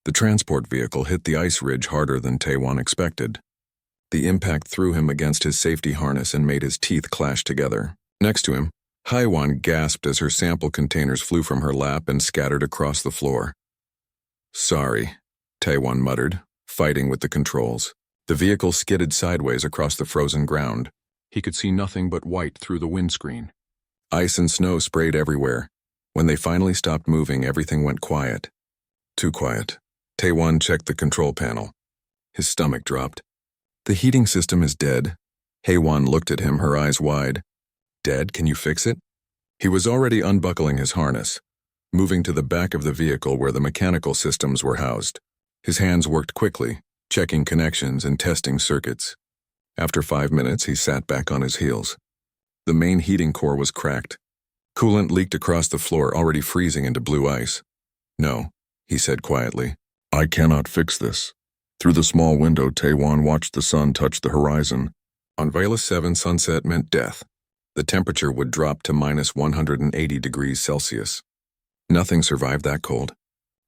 The transport vehicle hit the ice ridge harder than Taewon expected. The impact threw him against his safety harness and made his teeth clash together. Next to him, Haiwan gasped as her sample containers flew from her lap and scattered across the floor. "Sorry," Taewon muttered, fighting with the controls. The vehicle skidded sideways across the frozen ground. He could see nothing but white through the windscreen. Ice and snow sprayed everywhere. When they finally stopped moving, everything went quiet. Too quiet. Taewon checked the control panel. His stomach dropped. "The heating system is dead." Haiwan looked at him, her eyes wide. "Dead? Can you fix it?" He was already unbuckling his harness, moving to the back of the vehicle where the mechanical systems were housed. His hands worked quickly, checking connections and testing circuits. After 5 minutes, he sat back on his heels. The main heating core was cracked. Coolant leaked across the floor, already freezing into blue ice. "No," he said quietly. "I cannot fix this." Through the small window, Taewon watched the sun touch the horizon. On Vela 7, sunset meant death. The temperature would drop to minus 180 degrees Celsius. Nothing survived that cold.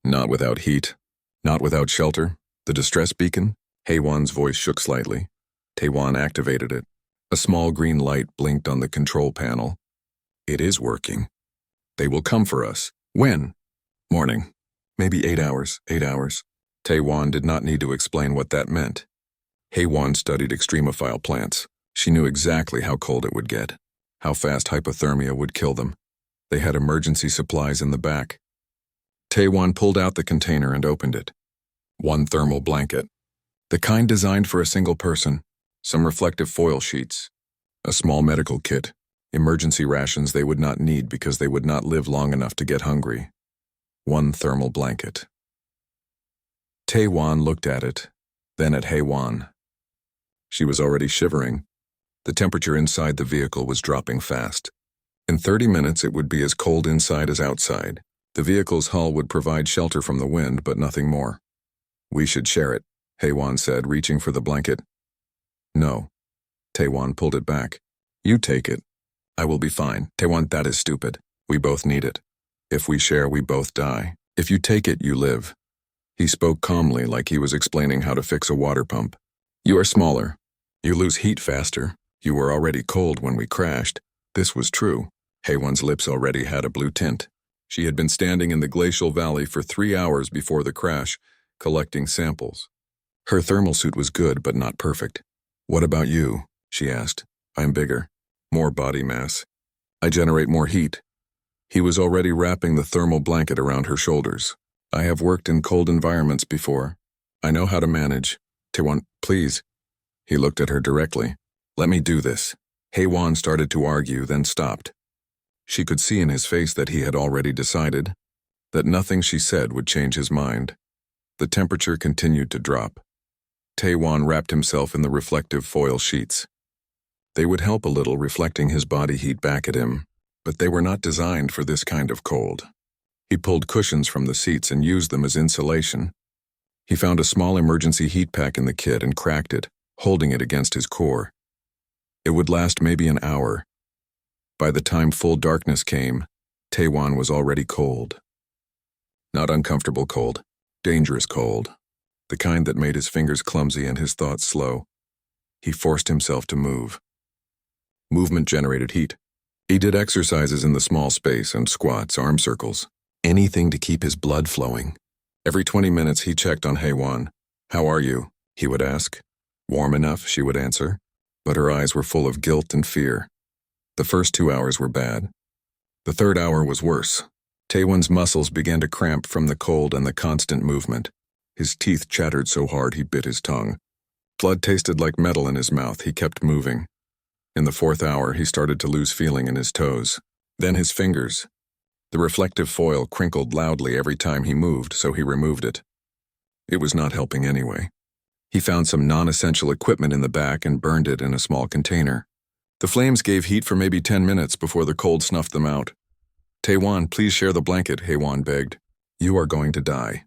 Not without heat. Not without shelter. The distress beacon? Haiwan's voice shook slightly. Taewon activated it. A small green light blinked on the control panel. "It is working. They will come for us." "When?" "Morning. Maybe 8 hours. 8 hours." Taewon did not need to explain what that meant. Haiwan studied extremophile plants. She knew exactly how cold it would get, how fast hypothermia would kill them. They had emergency supplies in the back. Taewon pulled out the container and opened it. One thermal blanket. The kind designed for a single person. Some reflective foil sheets. A small medical kit. Emergency rations they would not need because they would not live long enough to get hungry. One thermal blanket. Taewon looked at it, then at Haiwan. She was already shivering. The temperature inside the vehicle was dropping fast. In 30 minutes it would be as cold inside as outside. The vehicle's hull would provide shelter from the wind, but nothing more. "We should share it," Haiwan said, reaching for the blanket. "No." Taewon pulled it back. "You take it. I will be fine." "Taewon, that is stupid. We both need it. If we share, we both die. If you take it, you live." He spoke calmly, like he was explaining how to fix a water pump. "You are smaller. You lose heat faster. You were already cold when we crashed." This was true. Haiwan's lips already had a blue tint. She had been standing in the glacial valley for 3 hours before the crash, collecting samples. Her thermal suit was good, but not perfect. "What about you?" she asked. "I'm bigger. More body mass. I generate more heat." He was already wrapping the thermal blanket around her shoulders. "I have worked in cold environments before. I know how to manage." "Taewon, please." He looked at her directly. "Let me do this." Haiwan started to argue, then stopped. She could see in his face that he had already decided, that nothing she said would change his mind. The temperature continued to drop. Taewon wrapped himself in the reflective foil sheets. They would help a little, reflecting his body heat back at him, but they were not designed for this kind of cold. He pulled cushions from the seats and used them as insulation. He found a small emergency heat pack in the kit and cracked it, holding it against his core. It would last maybe an hour. By the time full darkness came, Taewon was already cold. Not uncomfortable cold, dangerous cold. The kind that made his fingers clumsy and his thoughts slow. He forced himself to move. Movement generated heat. He did exercises in the small space and squats, arm circles. Anything to keep his blood flowing. Every 20 minutes he checked on Haiwan. "How are you?" he would ask. "Warm enough," she would answer, but her eyes were full of guilt and fear. The first 2 hours were bad. The third hour was worse. Taewon's muscles began to cramp from the cold and the constant movement. His teeth chattered so hard he bit his tongue. Blood tasted like metal in his mouth. He kept moving. In the 4th hour, he started to lose feeling in his toes. Then his fingers. The reflective foil crinkled loudly every time he moved, so he removed it. It was not helping anyway. He found some non-essential equipment in the back and burned it in a small container. The flames gave heat for maybe 10 minutes before the cold snuffed them out. "Taewon, please share the blanket," Haiwan begged. "You are going to die."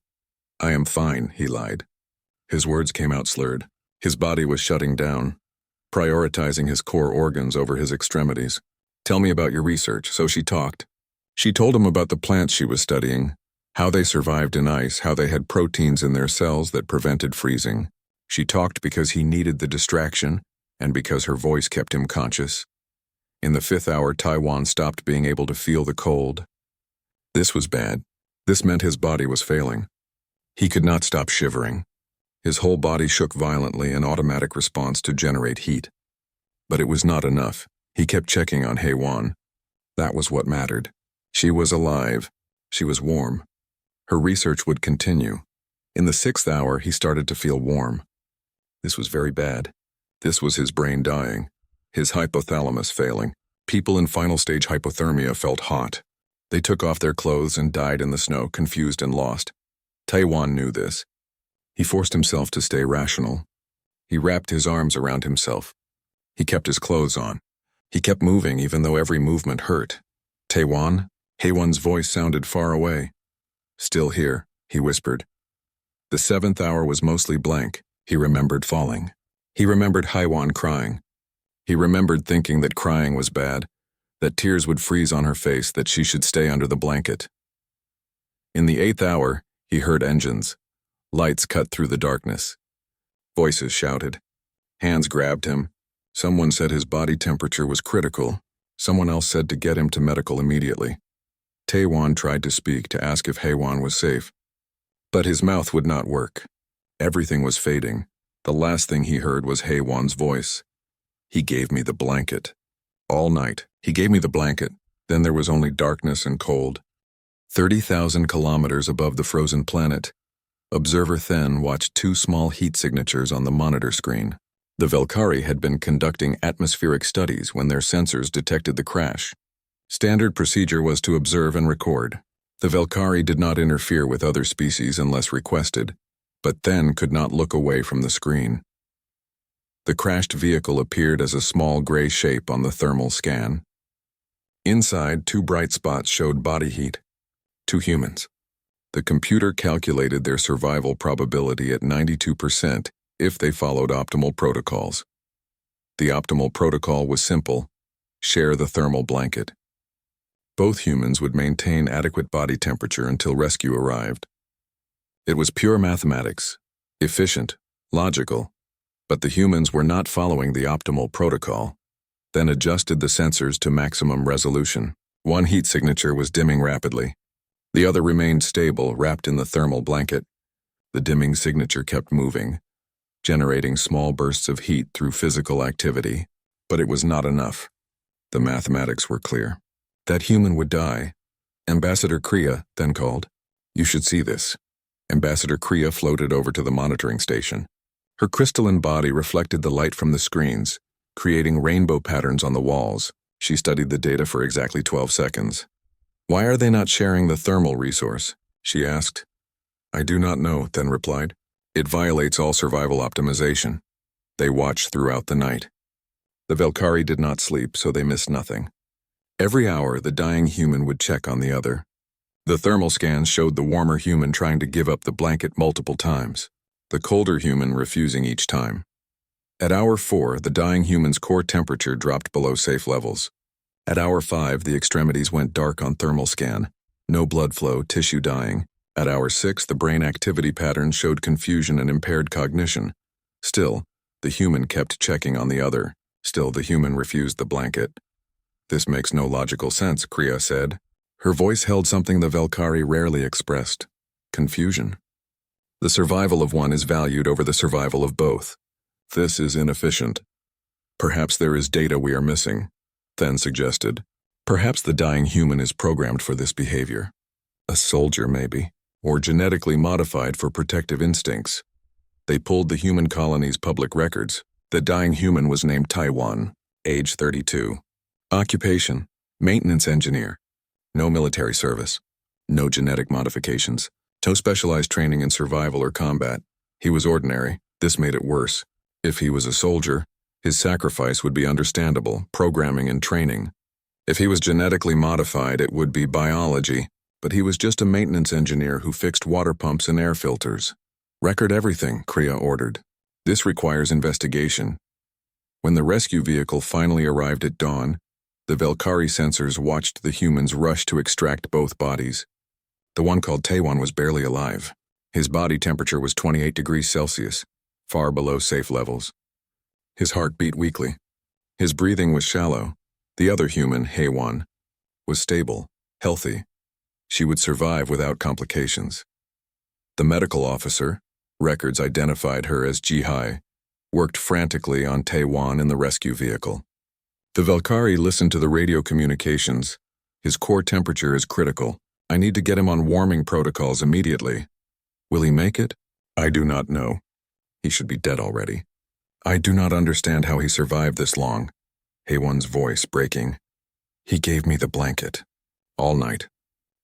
"I am fine," he lied. His words came out slurred. His body was shutting down, prioritizing his core organs over his extremities. "Tell me about your research." So she talked. She told him about the plants she was studying, How they survived in ice, how they had proteins in their cells that prevented freezing. She talked because he needed the distraction, and because her voice kept him conscious. In the 5th hour, Taiwan stopped being able to feel the cold. This was bad. This meant his body was failing. He could not stop shivering. His whole body shook violently in automatic response to generate heat. But it was not enough. He kept checking on Hei-Wan. That was what mattered. She was alive. She was warm. Her research would continue. In the 6th hour, he started to feel warm. This was very bad. This was his brain dying. His hypothalamus failing. People in final stage hypothermia felt hot. They took off their clothes and died in the snow, confused and lost. Taiwan knew this. He forced himself to stay rational. He wrapped his arms around himself. He kept his clothes on. He kept moving even though every movement hurt. Taiwan? Hei-Wan's voice sounded far away. Still here, he whispered. The 7th hour was mostly blank. He remembered falling. He remembered Hei-Wan crying. He remembered thinking that crying was bad, that tears would freeze on her face, that she should stay under the blanket. In the 8th hour, he heard engines. Lights cut through the darkness. Voices shouted. Hands grabbed him. Someone said his body temperature was critical. Someone else said to get him to medical immediately. Taiwan tried to speak to ask if Hei-Wan was safe. But his mouth would not work. Everything was fading. The last thing he heard was Hei-Wan's voice. He gave me the blanket. All night, he gave me the blanket. Then there was only darkness and cold. 30,000 kilometers above the frozen planet, Observer Then watched 2 small heat signatures on the monitor screen. The Velkari had been conducting atmospheric studies when their sensors detected the crash. Standard procedure was to observe and record. The Velkari did not interfere with other species unless requested, but Then could not look away from the screen. The crashed vehicle appeared as a small gray shape on the thermal scan. Inside, 2 bright spots showed body heat. 2 humans. The computer calculated their survival probability at 92% if they followed optimal protocols. The optimal protocol was simple: share the thermal blanket. Both humans would maintain adequate body temperature until rescue arrived. It was pure mathematics, efficient, logical, but the humans were not following the optimal protocol. Then adjusted the sensors to maximum resolution. One heat signature was dimming rapidly. The other remained stable, wrapped in the thermal blanket. The dimming signature kept moving, generating small bursts of heat through physical activity, but it was not enough. The mathematics were clear. That human would die. Ambassador Kriya then called. You should see this. Ambassador Kriya floated over to the monitoring station. Her crystalline body reflected the light from the screens, creating rainbow patterns on the walls. She studied the data for exactly 12 seconds. Why are they not sharing the thermal resource? She asked. I do not know, Then replied. It violates all survival optimization. They watched throughout the night. The Velkari did not sleep, so they missed nothing. Every hour, the dying human would check on the other. The thermal scans showed the warmer human trying to give up the blanket multiple times, the colder human refusing each time. At hour 4, the dying human's core temperature dropped below safe levels. At hour 5, the extremities went dark on thermal scan. No blood flow, tissue dying. At hour 6, the brain activity patterns showed confusion and impaired cognition. Still, the human kept checking on the other. Still, the human refused the blanket. This makes no logical sense, Kriya said. Her voice held something the Velkari rarely expressed: confusion. The survival of one is valued over the survival of both. This is inefficient. Perhaps there is data we are missing, Then suggested. Perhaps the dying human is programmed for this behavior. A soldier, maybe, or genetically modified for protective instincts. They pulled the human colony's public records. The dying human was named Taiwan, age 32. Occupation: maintenance engineer. No military service. No genetic modifications. No specialized training in survival or combat. He was ordinary. This made it worse. If he was a soldier, his sacrifice would be understandable, programming and training. If he was genetically modified, it would be biology, but he was just a maintenance engineer who fixed water pumps and air filters. Record everything, Kriya ordered. This requires investigation. When the rescue vehicle finally arrived at dawn, the Velkari sensors watched the humans rush to extract both bodies. The one called Taewon was barely alive. His body temperature was 28 degrees Celsius, far below safe levels. His heart beat weakly. His breathing was shallow. The other human, Haewon, was stable, healthy. She would survive without complications. The medical officer, records identified her as Ji-hai, worked frantically on Taewon in the rescue vehicle. The Valkyrie listened to the radio communications. His core temperature is critical. I need to get him on warming protocols immediately. Will he make it? I do not know. He should be dead already. I do not understand how he survived this long. Haewon's voice breaking. He gave me the blanket. All night.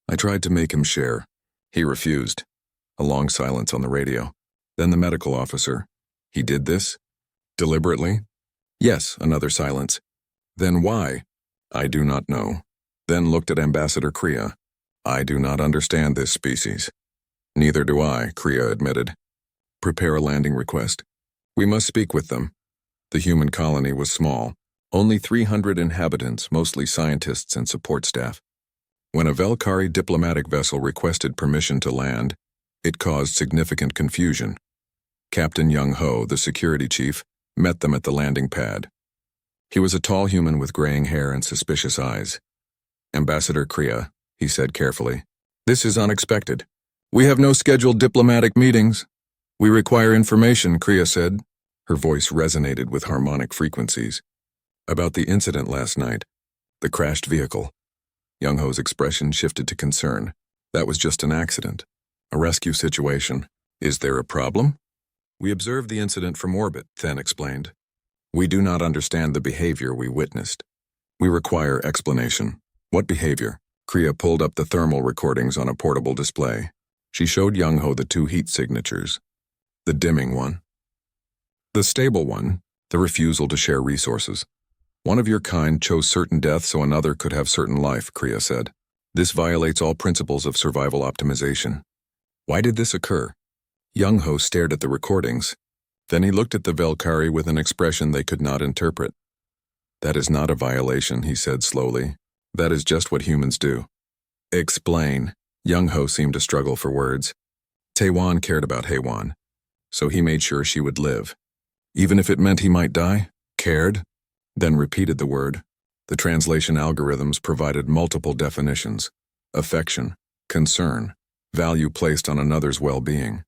I tried to make him share. He refused. A long silence on the radio. Then the medical officer. He did this? Deliberately? Yes, another silence. Then why? I do not know. Then looked at Ambassador Kriya. I do not understand this species. Neither do I, Kriya admitted. Prepare a landing request. We must speak with them. The human colony was small. Only 300 inhabitants, mostly scientists and support staff. When a Valkyrie diplomatic vessel requested permission to land, it caused significant confusion. Captain Young-ho, the security chief, met them at the landing pad. He was a tall human with graying hair and suspicious eyes. Ambassador Kriya, he said carefully, this is unexpected. We have no scheduled diplomatic meetings. We require information, Kriya said. Her voice resonated with harmonic frequencies. About the incident last night, the crashed vehicle. Young-ho's expression shifted to concern. That was just an accident. A rescue situation. Is there a problem? We observed the incident from orbit, Then explained. We do not understand the behavior we witnessed. We require explanation. What behavior? Kriya pulled up the thermal recordings on a portable display. She showed Young-ho the two heat signatures. The dimming one. The stable one, the refusal to share resources. One of your kind chose certain death so another could have certain life, Kriya said. This violates all principles of survival optimization. Why did this occur? Young-ho stared at the recordings. Then he looked at the Valkyrie with an expression they could not interpret. That is not a violation, he said slowly. That is just what humans do. Explain. Young-ho seemed to struggle for words. Taewon cared about Haewon, so he made sure she would live. Even if it meant he might die? Cared? Then repeated the word. The translation algorithms provided multiple definitions. Affection, concern, value placed on another's well-being.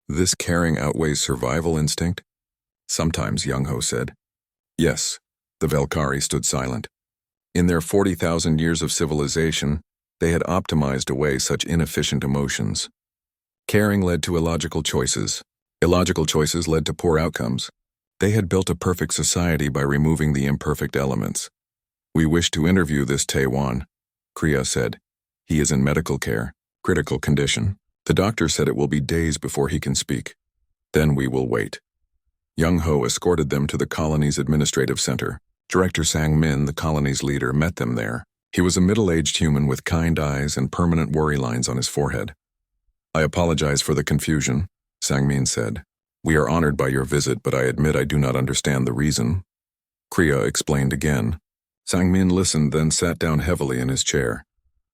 This caring outweighs survival instinct? Sometimes, Young-ho said. Yes. The Valkyrie stood silent. In their 40,000 years of civilization, they had optimized away such inefficient emotions. Caring led to illogical choices. Illogical choices led to poor outcomes. They had built a perfect society by removing the imperfect elements. We wish to interview this Taewon, Kriya said. He is in medical care, critical condition. The doctor said it will be days before he can speak. Then we will wait. Young-ho escorted them to the colony's administrative center. Director Sang-min, the colony's leader, met them there. He was a middle-aged human with kind eyes and permanent worry lines on his forehead. I apologize for the confusion, Sang-min said. We are honored by your visit, but I admit I do not understand the reason. Kriya explained again. Sang-min listened, then sat down heavily in his chair.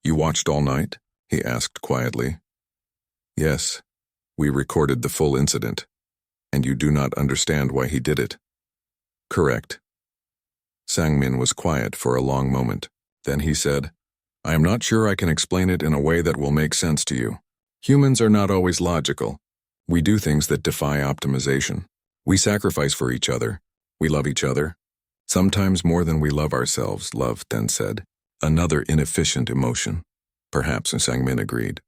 You watched all night? He asked quietly. Yes. We recorded the full incident. And you do not understand why he did it. Correct. Sang-min was quiet for a long moment. Then he said, I am not sure I can explain it in a way that will make sense to you. Humans are not always logical. We do things that defy optimization. We sacrifice for each other. We love each other. Sometimes more than we love ourselves, love, then said. Another inefficient emotion. Perhaps, Sang-min agreed.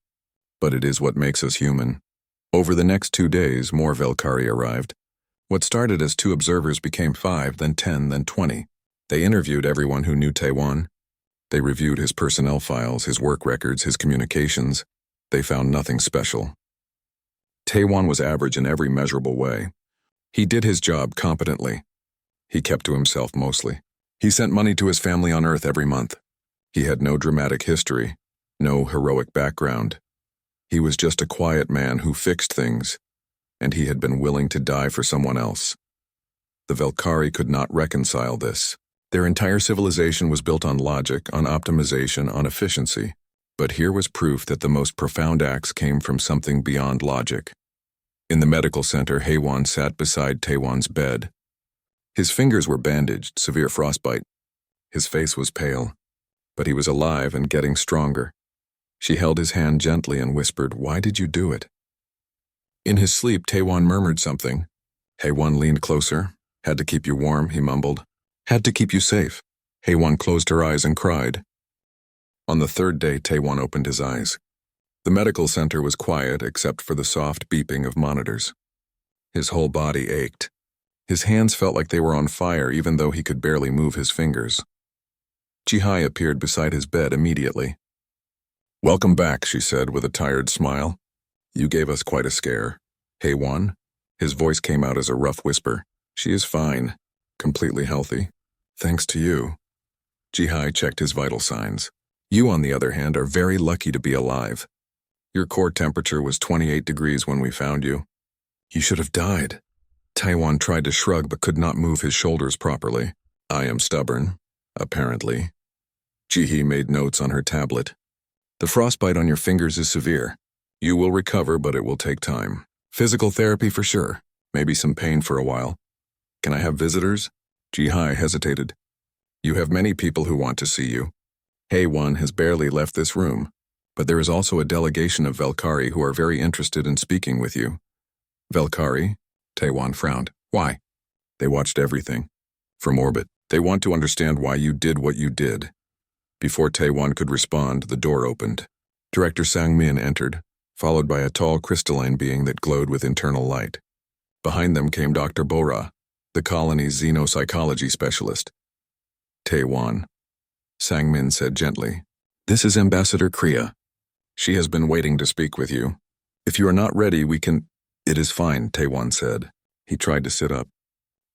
But it is what makes us human. Over the next 2 days, more Valkyrie arrived. What started as 2 observers became 5, then 10, then 20. They interviewed everyone who knew Taewon. They reviewed his personnel files, his work records, his communications. They found nothing special. Taewon was average in every measurable way. He did his job competently. He kept to himself mostly. He sent money to his family on Earth every month. He had no dramatic history, no heroic background. He was just a quiet man who fixed things, and he had been willing to die for someone else. The Valkyrie could not reconcile this. Their entire civilization was built on logic, on optimization, on efficiency. But here was proof that the most profound acts came from something beyond logic. In the medical center, Heywan sat beside Taewan's bed. His fingers were bandaged, severe frostbite. His face was pale, but he was alive and getting stronger. She held his hand gently and whispered, "Why did you do it?" In his sleep, Taewan murmured something. Heywan leaned closer. "Had to keep you warm," he mumbled. "Had to keep you safe." Heywan closed her eyes and cried. On the third day, Taewan opened his eyes. The medical center was quiet except for the soft beeping of monitors. His whole body ached. His hands felt like they were on fire even though he could barely move his fingers. Ji-hai appeared beside his bed immediately. "Welcome back," she said with a tired smile. "You gave us quite a scare." "Heywan?" His voice came out as a rough whisper. "She is fine, completely healthy. Thanks to you." Ji-hai checked his vital signs. "You, on the other hand, are very lucky to be alive. Your core temperature was 28 degrees when we found you. You should have died." Taewan tried to shrug but could not move his shoulders properly. "I am stubborn, apparently." Ji-hee made notes on her tablet. "The frostbite on your fingers is severe. You will recover, but it will take time. Physical therapy for sure. Maybe some pain for a while. Can I have visitors?" Ji-hai hesitated. "You have many people who want to see you. Heywan has barely left this room, but there is also a delegation of Velkari who are very interested in speaking with you." "Velkari?" Taewan frowned. "Why?" "They watched everything. From orbit. They want to understand why you did what you did." Before Taewan could respond, the door opened. Director Sang-min entered, followed by a tall crystalline being that glowed with internal light. Behind them came Dr. Bora, the colony's xenopsychology specialist. "Taewan," Sang-min said gently. "This is Ambassador Kriya. She has been waiting to speak with you. If you are not ready, we can—" "It is fine," Taewan said. He tried to sit up.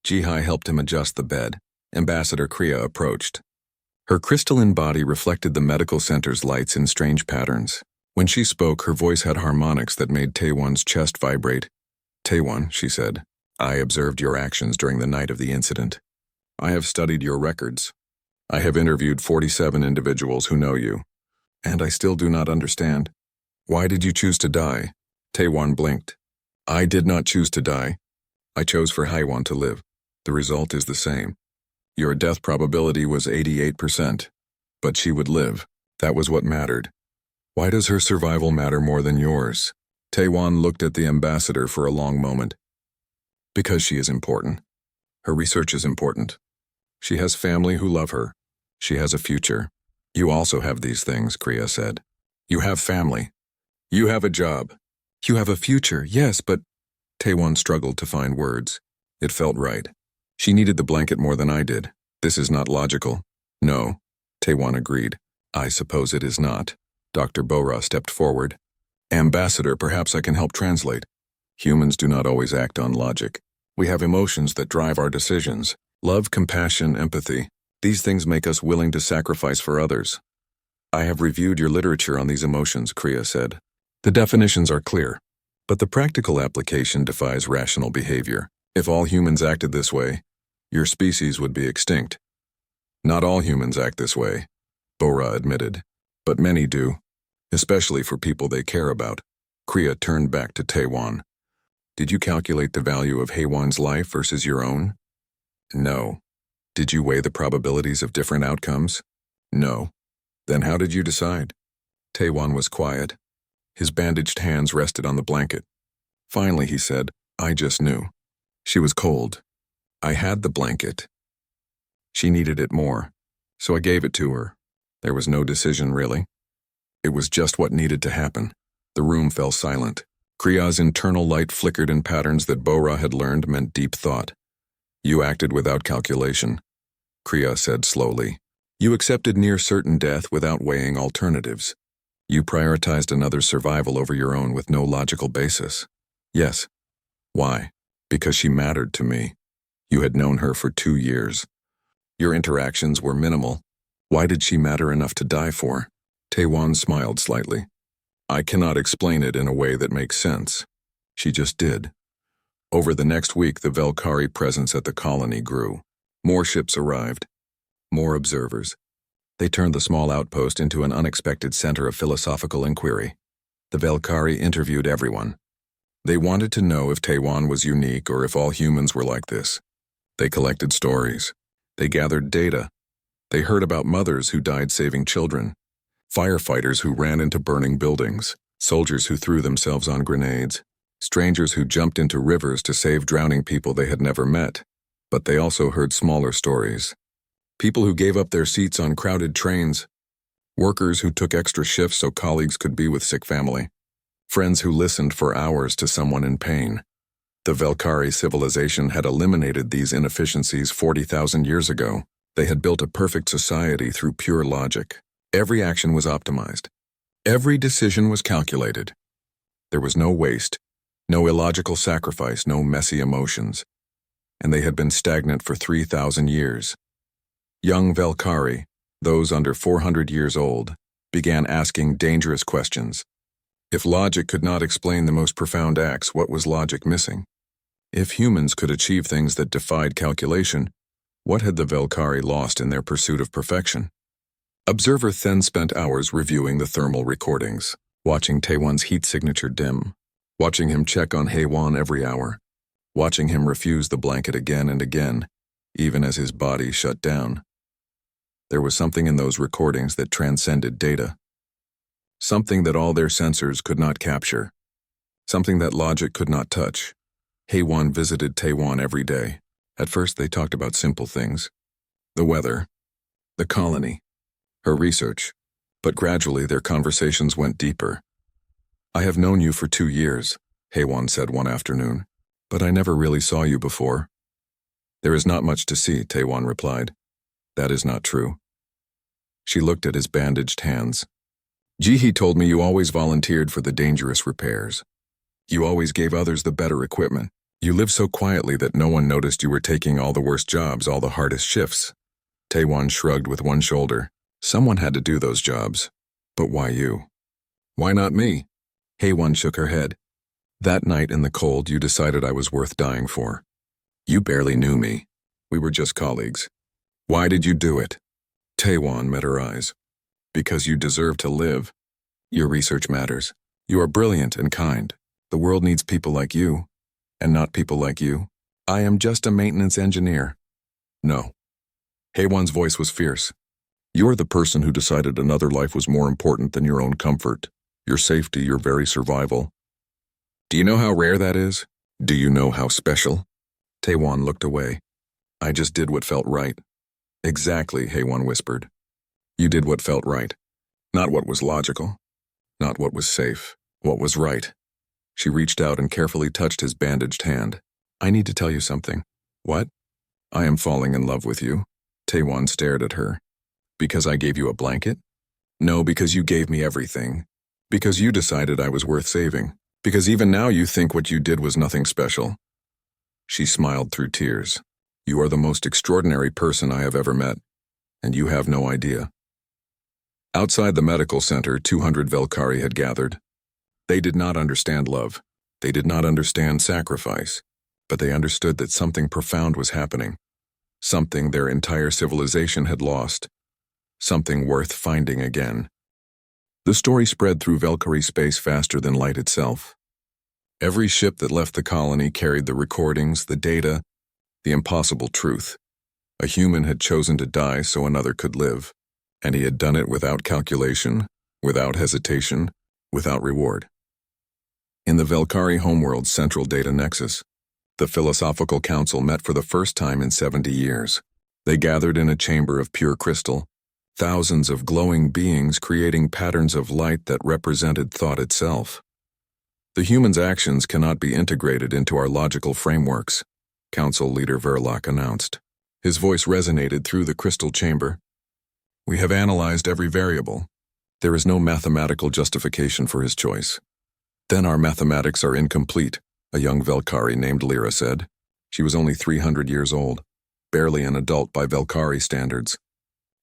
Ji-hai helped him adjust the bed. Ambassador Kriya approached. Her crystalline body reflected the medical center's lights in strange patterns. When she spoke, her voice had harmonics that made Taewan's chest vibrate. "Taewan," she said, "I observed your actions during the night of the incident. I have studied your records. I have interviewed 47 individuals who know you, and I still do not understand. Why did you choose to die?" Taewan blinked. "I did not choose to die. I chose for Heywan to live. The result is the same. Your death probability was 88%, but she would live. That was what mattered. Why does her survival matter more than yours?" Taewan looked at the ambassador for a long moment. "Because she is important. Her research is important. She has family who love her. She has a future. You also have these things," Kriya said. "You have family. You have a job. You have a future, yes, but—" Taewan struggled to find words. It felt right. "She needed the blanket more than I did. This is not logical." "No," Taewan agreed. "I suppose it is not." Dr. Bora stepped forward. "Ambassador, perhaps I can help translate. Humans do not always act on logic. We have emotions that drive our decisions. Love, compassion, empathy. These things make us willing to sacrifice for others." "I have reviewed your literature on these emotions," Kriya said. "The definitions are clear, but the practical application defies rational behavior. If all humans acted this way, your species would be extinct." "Not all humans act this way," Bora admitted, "but many do, especially for people they care about." Kriya turned back to Taewan. "Did you calculate the value of Heywan's life versus your own?" "No." "Did you weigh the probabilities of different outcomes?" "No." "Then how did you decide?" Taewan was quiet. His bandaged hands rested on the blanket. Finally, he said, "I just knew. She was cold. I had the blanket. She needed it more, so I gave it to her. There was no decision, really. It was just what needed to happen." The room fell silent. Kriya's internal light flickered in patterns that Bora had learned meant deep thought. "You acted without calculation," Kriya said slowly. "You accepted near-certain death without weighing alternatives. You prioritized another's survival over your own with no logical basis." "Yes." "Why?" "Because she mattered to me. You had known her for 2 years. Your interactions were minimal. Why did she matter enough to die for?" Taewan smiled slightly. "I cannot explain it in a way that makes sense. She just did." Over the next week, the Velkari presence at the colony grew. More ships arrived. More observers. They turned the small outpost into an unexpected center of philosophical inquiry. The Velkari interviewed everyone. They wanted to know if Taiwan was unique or if all humans were like this. They collected stories. They gathered data. They heard about mothers who died saving children, firefighters who ran into burning buildings, soldiers who threw themselves on grenades, strangers who jumped into rivers to save drowning people they had never met. But they also heard smaller stories. People who gave up their seats on crowded trains, workers who took extra shifts so colleagues could be with sick family, friends who listened for hours to someone in pain. The Velkari civilization had eliminated these inefficiencies 40,000 years ago. They had built a perfect society through pure logic. Every action was optimized. Every decision was calculated. There was no waste, no illogical sacrifice, no messy emotions. And they had been stagnant for 3,000 years. Young Velkari, those under 400 years old, began asking dangerous questions. If logic could not explain the most profound acts, what was logic missing? If humans could achieve things that defied calculation, what had the Velkari lost in their pursuit of perfection? Observer then spent hours reviewing the thermal recordings, watching Taiwan's heat signature dim, watching him check on Heywan every hour, watching him refuse the blanket again and again, even as his body shut down. There was something in those recordings that transcended data. Something that all their sensors could not capture. Something that logic could not touch. Heywan visited Taiwan every day. At first they talked about simple things. The weather, the colony, her research, but gradually their conversations went deeper. I have known you for 2 years, Heywan said one afternoon, but I never really saw you before. There is not much to see, Taiwan replied. That is not true. She looked at his bandaged hands. Jihe told me you always volunteered for the dangerous repairs. You always gave others the better equipment. You lived so quietly that no one noticed you were taking all the worst jobs, all the hardest shifts. Taiwan shrugged with one shoulder. Someone had to do those jobs. But why you? Why not me? Heywan shook her head. That night in the cold, you decided I was worth dying for. You barely knew me. We were just colleagues. Why did you do it? Taiwan met her eyes. Because you deserve to live. Your research matters. You are brilliant and kind. The world needs people like you, and not people like you. I am just a maintenance engineer. No. Heywan's voice was fierce. You're the person who decided another life was more important than your own comfort, your safety, your very survival. Do you know how rare that is? Do you know how special? Taiwan looked away. I just did what felt right. Exactly, Heywan whispered. You did what felt right. Not what was logical. Not what was safe. What was right. She reached out and carefully touched his bandaged hand. I need to tell you something. What? I am falling in love with you. Taiwan stared at her. Because I gave you a blanket? No, because you gave me everything. Because you decided I was worth saving. Because even now you think what you did was nothing special. She smiled through tears. You are the most extraordinary person I have ever met, and you have no idea. Outside the medical center, 200 Velkari had gathered. They did not understand love. They did not understand sacrifice, but they understood that something profound was happening. Something their entire civilization had lost. Something worth finding again. The story spread through Velkari space faster than light itself. Every ship that left the colony carried the recordings, the data, the impossible truth. A human had chosen to die so another could live, and he had done it without calculation, without hesitation, without reward. In the Velkari homeworld's central data nexus, the Philosophical Council met for the first time in 70 years. They gathered in a chamber of pure crystal, thousands of glowing beings creating patterns of light that represented thought itself. The human's actions cannot be integrated into our logical frameworks, Council Leader Verloc announced. His voice resonated through the crystal chamber. We have analyzed every variable. There is no mathematical justification for his choice. Then our mathematics are incomplete, a young Velkari named Lyra said. She was only 300 years old, barely an adult by Velkari standards.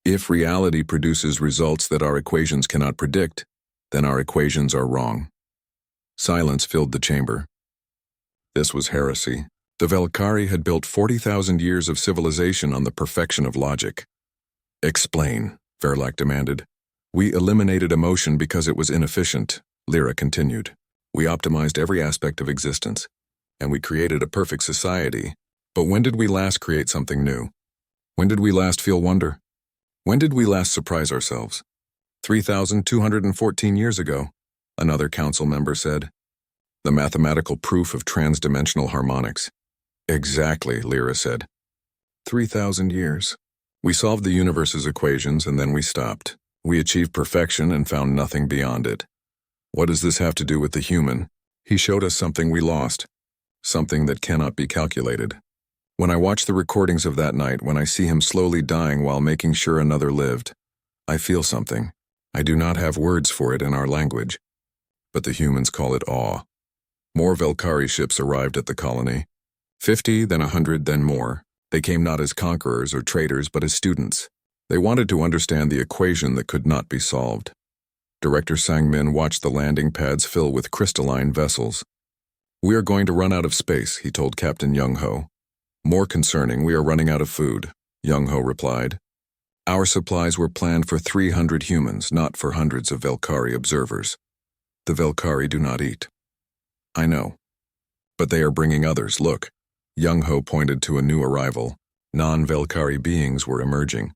If reality produces results that our equations cannot predict, then our equations are wrong. Silence filled the chamber. This was heresy. The Velkari had built 40,000 years of civilization on the perfection of logic. Explain, Verlac demanded. We eliminated emotion because it was inefficient, Lyra continued. We optimized every aspect of existence, and we created a perfect society. But when did we last create something new? When did we last feel wonder? When did we last surprise ourselves? 3,214 years ago, another council member said. The mathematical proof of transdimensional harmonics. Exactly, Lyra said. 3,000 years. We solved the universe's equations and then we stopped. We achieved perfection and found nothing beyond it. What does this have to do with the human? He showed us something we lost. Something that cannot be calculated. When I watch the recordings of that night, when I see him slowly dying while making sure another lived, I feel something. I do not have words for it in our language. But the humans call it awe. More Velkari ships arrived at the colony. 50, then 100, then more. They came not as conquerors or traders, but as students. They wanted to understand the equation that could not be solved. Director Sang-min watched the landing pads fill with crystalline vessels. We are going to run out of space, he told Captain Young-ho. More concerning, we are running out of food, Young-ho replied. Our supplies were planned for 300 humans, not for hundreds of Velkari observers. The Velkari do not eat. I know. But they are bringing others, look. Young-ho pointed to a new arrival. Non-Velkari beings were emerging.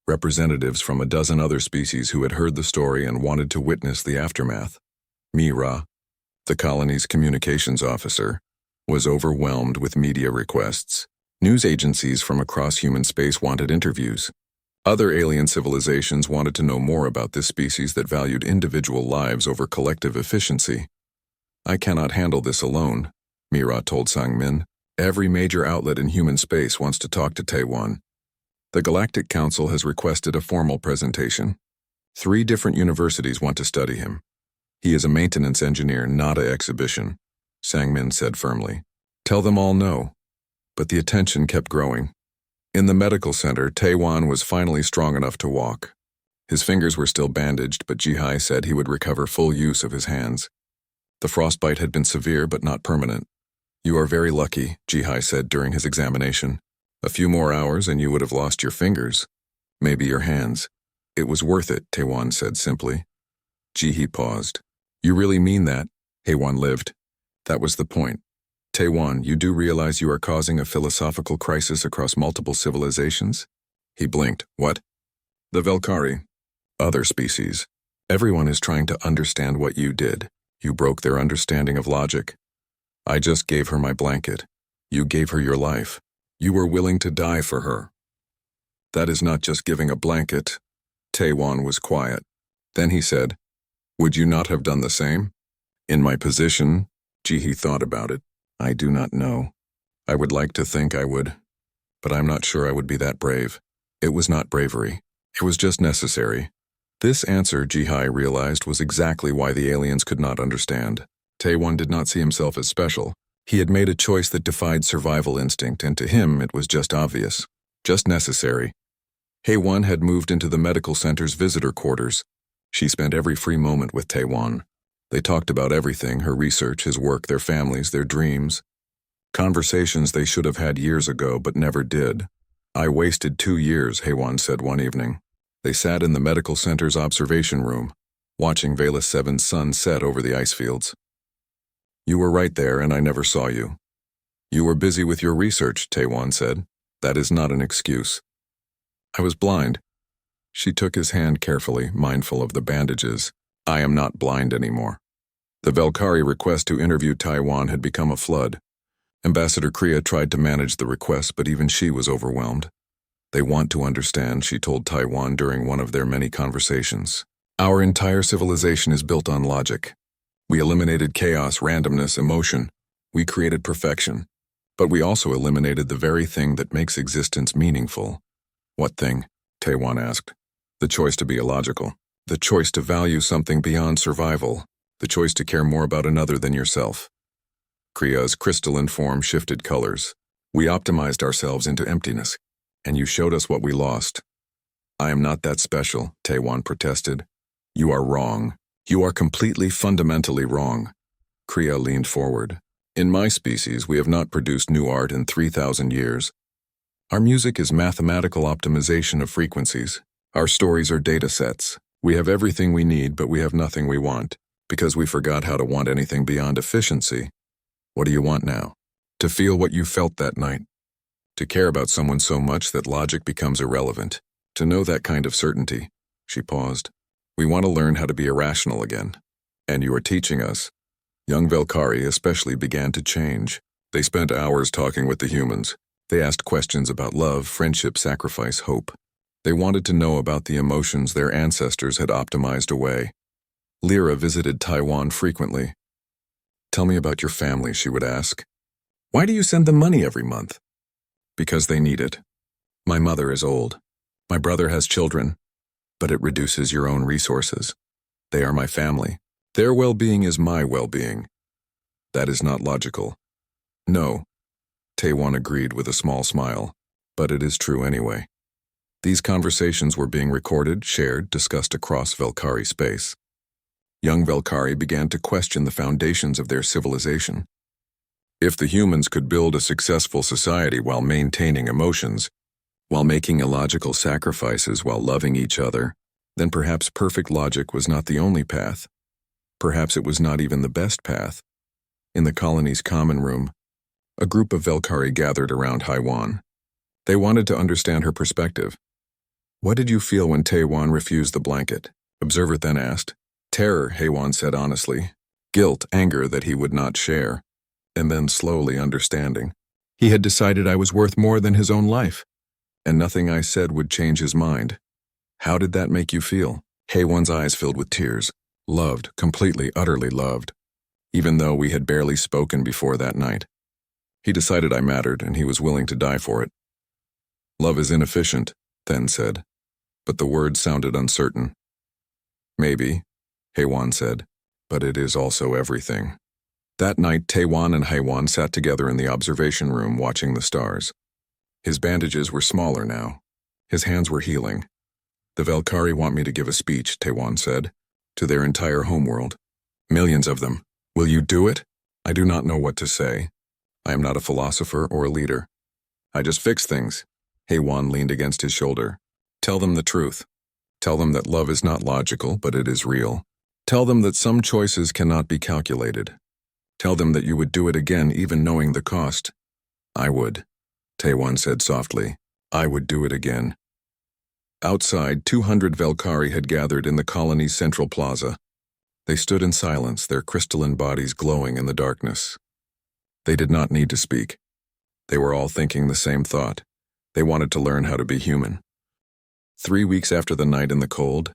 Representatives from a dozen other species who had heard the story and wanted to witness the aftermath. Mira, the colony's communications officer, was overwhelmed with media requests. News agencies from across human space wanted interviews. Other alien civilizations wanted to know more about this species that valued individual lives over collective efficiency. I cannot handle this alone, Mira told Sang-min. Every major outlet in human space wants to talk to Taewon. The Galactic Council has requested a formal presentation. 3 different universities want to study him. He is a maintenance engineer, not an exhibition, Sang-min said firmly. Tell them all no. But the attention kept growing. In the medical center, Taewon was finally strong enough to walk. His fingers were still bandaged, but Ji-hai said he would recover full use of his hands. The frostbite had been severe but not permanent. You are very lucky, Ji-hai said during his examination. A few more hours and you would have lost your fingers. Maybe your hands. It was worth it, Taewon said simply. Ji-hee paused. You really mean that? Taewon lived. That was the point. Taewon, you do realize you are causing a philosophical crisis across multiple civilizations? He blinked. What? The Velkari. Other species. Everyone is trying to understand what you did. You broke their understanding of logic. I just gave her my blanket. You gave her your life. You were willing to die for her. That is not just giving a blanket. Taewon was quiet. Then he said, Would you not have done the same? In my position, Ji-hee thought about it. I do not know. I would like to think I would, but I'm not sure I would be that brave. It was not bravery. It was just necessary. This answer, Ji-hai realized, was exactly why the aliens could not understand. Taewon did not see himself as special. He had made a choice that defied survival instinct, and to him it was just obvious, just necessary. Haewon had moved into the medical center's visitor quarters. She spent every free moment with Taewon. They talked about everything, her research, his work, their families, their dreams. Conversations they should have had years ago but never did. I wasted 2 years, Haewon said one evening. They sat in the medical center's observation room, watching Vela 7's sun set over the ice fields. You were right there and I never saw you. You were busy with your research, Taewon said. That is not an excuse. I was blind. She took his hand carefully, mindful of the bandages. I am not blind anymore. The Velkari request to interview Taewon had become a flood. Ambassador Kriya tried to manage the request, but even she was overwhelmed. They want to understand, she told Taewon during one of their many conversations. Our entire civilization is built on logic. We eliminated chaos, randomness, emotion. We created perfection. But we also eliminated the very thing that makes existence meaningful. What thing? Taewon asked. The choice to be illogical. The choice to value something beyond survival. The choice to care more about another than yourself. Kriya's crystalline form shifted colors. We optimized ourselves into emptiness, and you showed us what we lost. I am not that special, Taewon protested. You are wrong. You are completely, fundamentally wrong. Kriya leaned forward. In my species, we have not produced new art in 3,000 years. Our music is mathematical optimization of frequencies. Our stories are data sets. We have everything we need, but we have nothing we want, because we forgot how to want anything beyond efficiency. What do you want now? To feel what you felt that night. To care about someone so much that logic becomes irrelevant. To know that kind of certainty. She paused. We want to learn how to be irrational again. And you are teaching us. Young Valkyrie especially began to change. They spent hours talking with the humans. They asked questions about love, friendship, sacrifice, hope. They wanted to know about the emotions their ancestors had optimized away. Lyra visited Taiwan frequently. Tell me about your family, she would ask. Why do you send them money every month? Because they need it. My mother is old. My brother has children. But it reduces your own resources. They are my family. Their well-being is my well-being. That is not logical. No, Taiwan agreed with a small smile, but it is true anyway. These conversations were being recorded, shared, discussed across Valkyrie space. Young Valkyrie began to question the foundations of their civilization. If the humans could build a successful society while maintaining emotions, while making illogical sacrifices while loving each other, then perhaps perfect logic was not the only path. Perhaps it was not even the best path. In the colony's common room, a group of Valkyrie gathered around Haiwan. They wanted to understand her perspective. What did you feel when Taiwan refused the blanket? Observer then asked. Terror, Haiwan said honestly. Guilt, anger that he would not share. And then slowly understanding. He had decided I was worth more than his own life. And nothing I said would change his mind. How did that make you feel? Haiwan's eyes filled with tears. Loved, completely, utterly loved. Even though we had barely spoken before that night. He decided I mattered, and he was willing to die for it. Love is inefficient, Then said, but the words sounded uncertain. Maybe, Haiwan said, but it is also everything. That night, Taiwan and Haiwan sat together in the observation room watching the stars. His bandages were smaller now. His hands were healing. The Valkyrie want me to give a speech, Taiwan said, to their entire homeworld. Millions of them. Will you do it? I do not know what to say. I am not a philosopher or a leader. I just fix things. Haiwan leaned against his shoulder. Tell them the truth. Tell them that love is not logical, but it is real. Tell them that some choices cannot be calculated. Tell them that you would do it again even knowing the cost. I would, Taiwan said softly. I would do it again. Outside, 200 Valkyrie had gathered in the colony's central plaza. They stood in silence, their crystalline bodies glowing in the darkness. They did not need to speak. They were all thinking the same thought. They wanted to learn how to be human. 3 weeks after the night in the cold,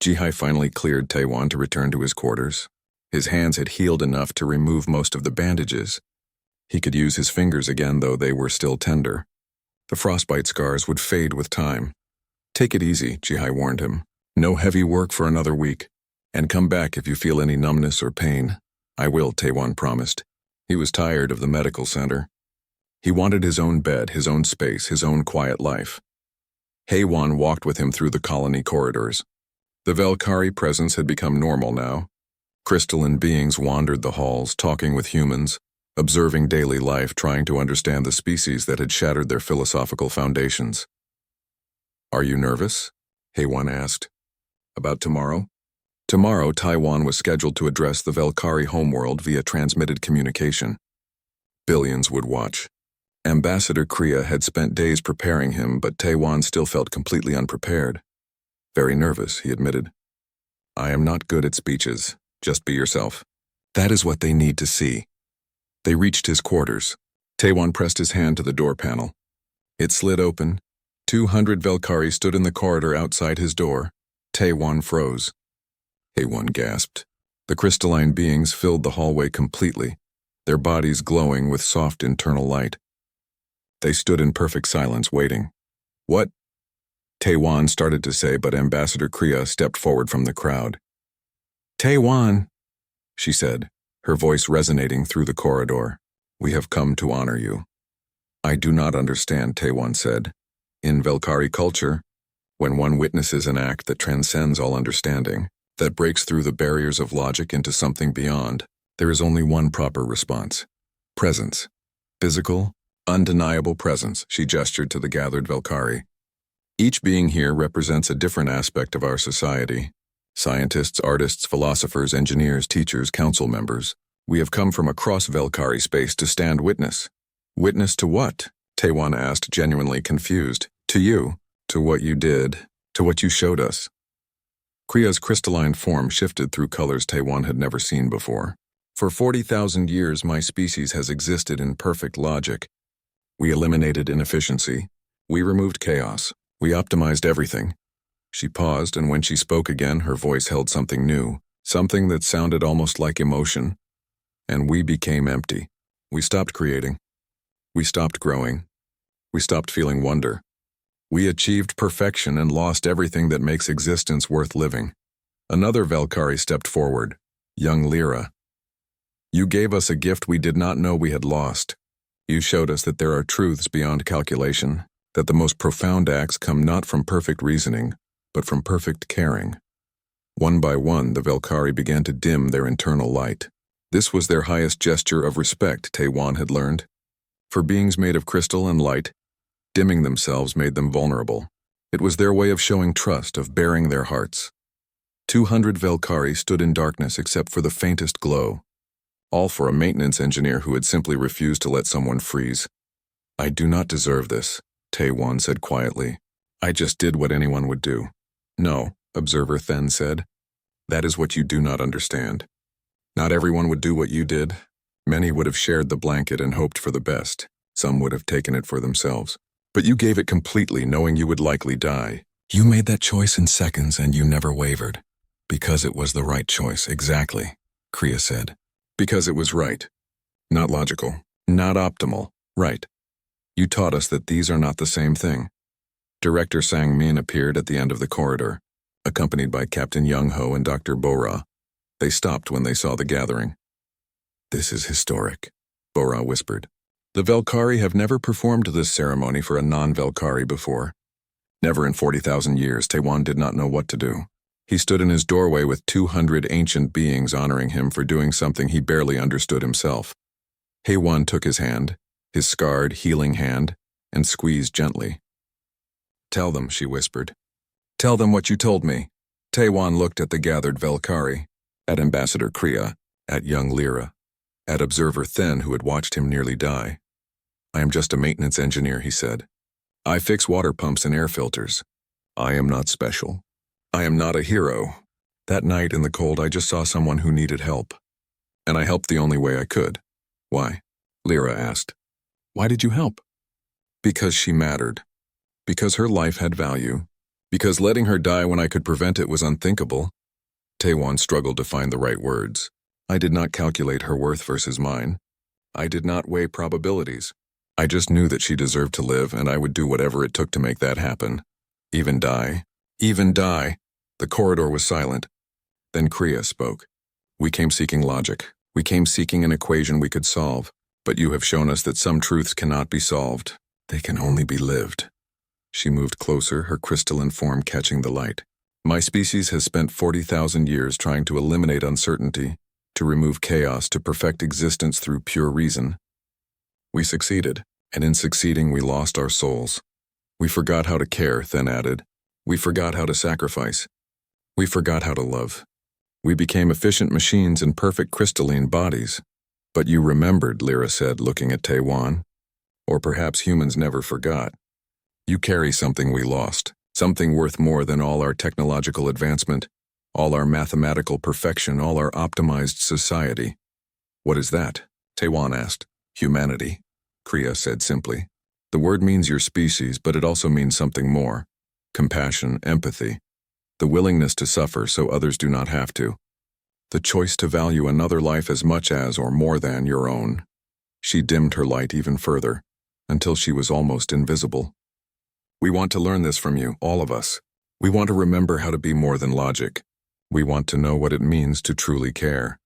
Jihai finally cleared Taiwan to return to his quarters. His hands had healed enough to remove most of the bandages. He could use his fingers again, though they were still tender. The frostbite scars would fade with time. Take it easy, Jihai warned him. No heavy work for another week. And come back if you feel any numbness or pain. I will, Taiwan promised. He was tired of the medical center. He wanted his own bed, his own space, his own quiet life. Haiwan walked with him through the colony corridors. The Valkyrie presence had become normal now. Crystalline beings wandered the halls, talking with humans, observing daily life, trying to understand the species that had shattered their philosophical foundations. Are you nervous? Haiwan asked. About tomorrow? Tomorrow, Taiwan was scheduled to address the Valkyrie homeworld via transmitted communication. Billions would watch. Ambassador Kriya had spent days preparing him, but Taiwan still felt completely unprepared. Very nervous, he admitted. I am not good at speeches. Just be yourself. That is what they need to see. They reached his quarters. Taiwan pressed his hand to the door panel. It slid open. 200 Valkyrie stood in the corridor outside his door. Taiwan froze. Haiwan gasped. The crystalline beings filled the hallway completely, their bodies glowing with soft internal light. They stood in perfect silence, waiting. What? Taiwan started to say, but Ambassador Kriya stepped forward from the crowd. Taiwan, she said, her voice resonating through the corridor. We have come to honor you. I do not understand, Taiwan said. In Valkyrie culture, when one witnesses an act that transcends all understanding, that breaks through the barriers of logic into something beyond, there is only one proper response. Presence. Physical, undeniable presence, she gestured to the gathered Valkyrie. Each being here represents a different aspect of our society. Scientists, artists, philosophers, engineers, teachers, council members. We have come from across Velkari space to stand witness. Witness to what? Taiwan asked, genuinely confused. To you. To what you did. To what you showed us. Kriya's crystalline form shifted through colors Taiwan had never seen before. For 40,000 years, my species has existed in perfect logic. We eliminated inefficiency. We removed chaos. We optimized everything. She paused, and when she spoke again, her voice held something new, something that sounded almost like emotion. And we became empty. We stopped creating. We stopped growing. We stopped feeling wonder. We achieved perfection and lost everything that makes existence worth living. Another Velkari stepped forward, young Lyra. You gave us a gift we did not know we had lost. You showed us that there are truths beyond calculation, that the most profound acts come not from perfect reasoning, but from perfect caring. One by one, the Velkari began to dim their internal light. This was their highest gesture of respect, Taiwan had learned. For beings made of crystal and light, dimming themselves made them vulnerable. It was their way of showing trust, of baring their hearts. 200 Velkari stood in darkness except for the faintest glow. All for a maintenance engineer who had simply refused to let someone freeze. I do not deserve this, Taiwan said quietly. I just did what anyone would do. No, Observer Then said. That is what you do not understand. Not everyone would do what you did. Many would have shared the blanket and hoped for the best. Some would have taken it for themselves. But you gave it completely, knowing you would likely die. You made that choice in seconds and you never wavered. Because it was the right choice, exactly, Kriya said. Because it was right. Not logical. Not optimal. Right. You taught us that these are not the same thing. Director Sang Min appeared at the end of the corridor, accompanied by Captain Young Ho and Dr. Bora. They stopped when they saw the gathering. This is historic, Bora whispered. The Velkari have never performed this ceremony for a non-Velkari before. Never in 40,000 years, Taiwan did not know what to do. He stood in his doorway with 200 ancient beings honoring him for doing something he barely understood himself. Heiwan took his hand, his scarred, healing hand, and squeezed gently. Tell them, she whispered. Tell them what you told me. Taiwan looked at the gathered Velkari, at Ambassador Kriya, at young Lyra, at Observer Then who had watched him nearly die. I am just a maintenance engineer, he said. I fix water pumps and air filters. I am not special. I am not a hero. That night in the cold I just saw someone who needed help. And I helped the only way I could. Why? Lyra asked. Why did you help? Because she mattered. Because her life had value. Because letting her die when I could prevent it was unthinkable. Taiwan struggled to find the right words. I did not calculate her worth versus mine. I did not weigh probabilities. I just knew that she deserved to live, and I would do whatever it took to make that happen. Even die. Even die. The corridor was silent. Then Kriya spoke. We came seeking logic. We came seeking an equation we could solve. But you have shown us that some truths cannot be solved. They can only be lived. She moved closer, her crystalline form catching the light. My species has spent 40,000 years trying to eliminate uncertainty, to remove chaos, to perfect existence through pure reason. We succeeded, and in succeeding we lost our souls. We forgot how to care, Then added. We forgot how to sacrifice. We forgot how to love. We became efficient machines in perfect crystalline bodies. But you remembered, Lyra said, looking at Taiwan. Or perhaps humans never forgot. You carry something we lost, something worth more than all our technological advancement, all our mathematical perfection, all our optimized society. What is that? Taiwan asked. Humanity, Kriya said simply. The word means your species, but it also means something more. Compassion, empathy, the willingness to suffer so others do not have to. The choice to value another life as much as or more than your own. She dimmed her light even further, until she was almost invisible. We want to learn this from you, all of us. We want to remember how to be more than logic. We want to know what it means to truly care.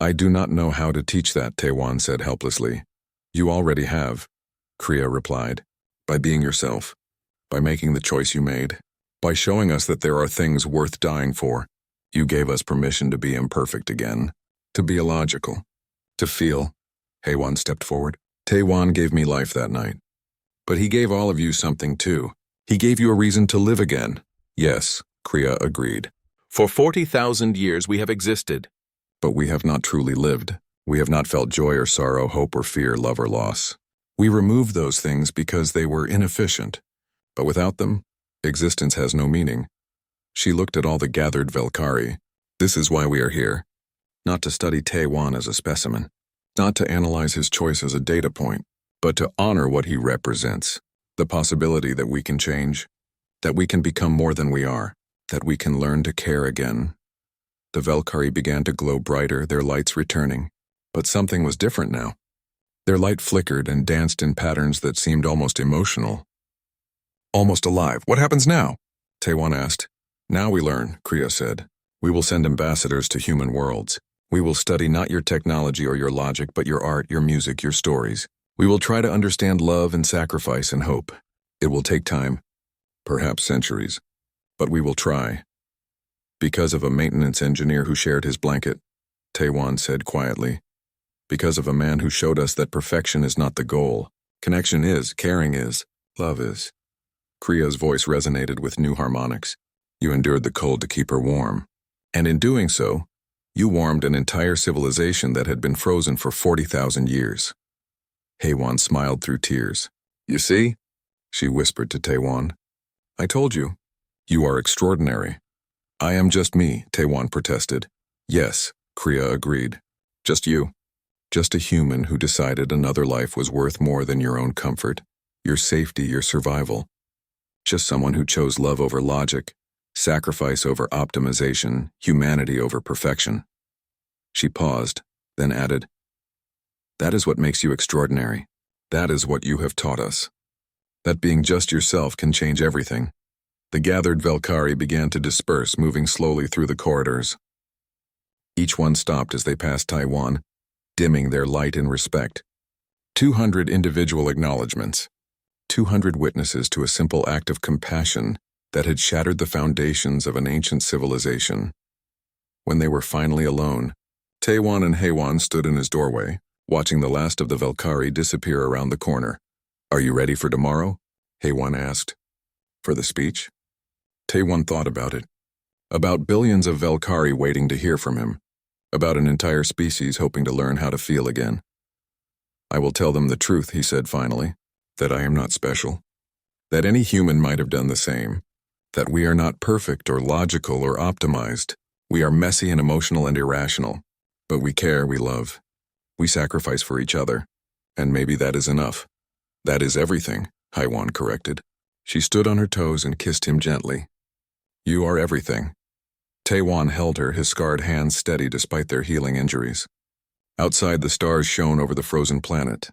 I do not know how to teach that, Taiwan said helplessly. You already have, Kriya replied. By being yourself. By making the choice you made. By showing us that there are things worth dying for. You gave us permission to be imperfect again. To be illogical. To feel. Heiwan stepped forward. Taiwan gave me life that night. But he gave all of you something too. He gave you a reason to live again. Yes, Kriya agreed. For 40,000 years we have existed. But we have not truly lived. We have not felt joy or sorrow, hope or fear, love or loss. We removed those things because they were inefficient. But without them, existence has no meaning. She looked at all the gathered Velkari. This is why we are here. Not to study Taewon as a specimen. Not to analyze his choice as a data point. But to honor what he represents. The possibility that we can change. That we can become more than we are. That we can learn to care again. The Velkari began to glow brighter, their lights returning. But something was different now. Their light flickered and danced in patterns that seemed almost emotional. Almost alive. What happens now? Taewon asked. Now we learn, Kriya said. We will send ambassadors to human worlds. We will study not your technology or your logic, but your art, your music, your stories. We will try to understand love and sacrifice and hope. It will take time, perhaps centuries, but we will try. Because of a maintenance engineer who shared his blanket, Taewon said quietly. Because of a man who showed us that perfection is not the goal. Connection is, caring is, love is. Kriya's voice resonated with new harmonics. You endured the cold to keep her warm. And in doing so, you warmed an entire civilization that had been frozen for 40,000 years. Haewon smiled through tears. You see? She whispered to Taewon. I told you. You are extraordinary. I am just me, Taewon protested. Yes, Kriya agreed. Just you. Just a human who decided another life was worth more than your own comfort, your safety, your survival. Just someone who chose love over logic, sacrifice over optimization, humanity over perfection. She paused, then added, That is what makes you extraordinary. That is what you have taught us. That being just yourself can change everything. The gathered Velkari began to disperse, moving slowly through the corridors. Each one stopped as they passed Taewon, dimming their light in respect. 200 individual acknowledgements. 200 witnesses to a simple act of compassion that had shattered the foundations of an ancient civilization. When they were finally alone, Taewon and Haewon stood in his doorway, watching the last of the Velkari disappear around the corner. Are you ready for tomorrow? Haewon asked. For the speech? Taewon thought about it. About billions of Velkari waiting to hear from him. About an entire species hoping to learn how to feel again. I will tell them the truth, he said finally, that I am not special. That any human might have done the same. That we are not perfect or logical or optimized. We are messy and emotional and irrational. But we care, we love. We sacrifice for each other. And maybe that is enough. That is everything, Haewon corrected. She stood on her toes and kissed him gently. You are everything. Taewon held her, his scarred hands steady despite their healing injuries. Outside, the stars shone over the frozen planet,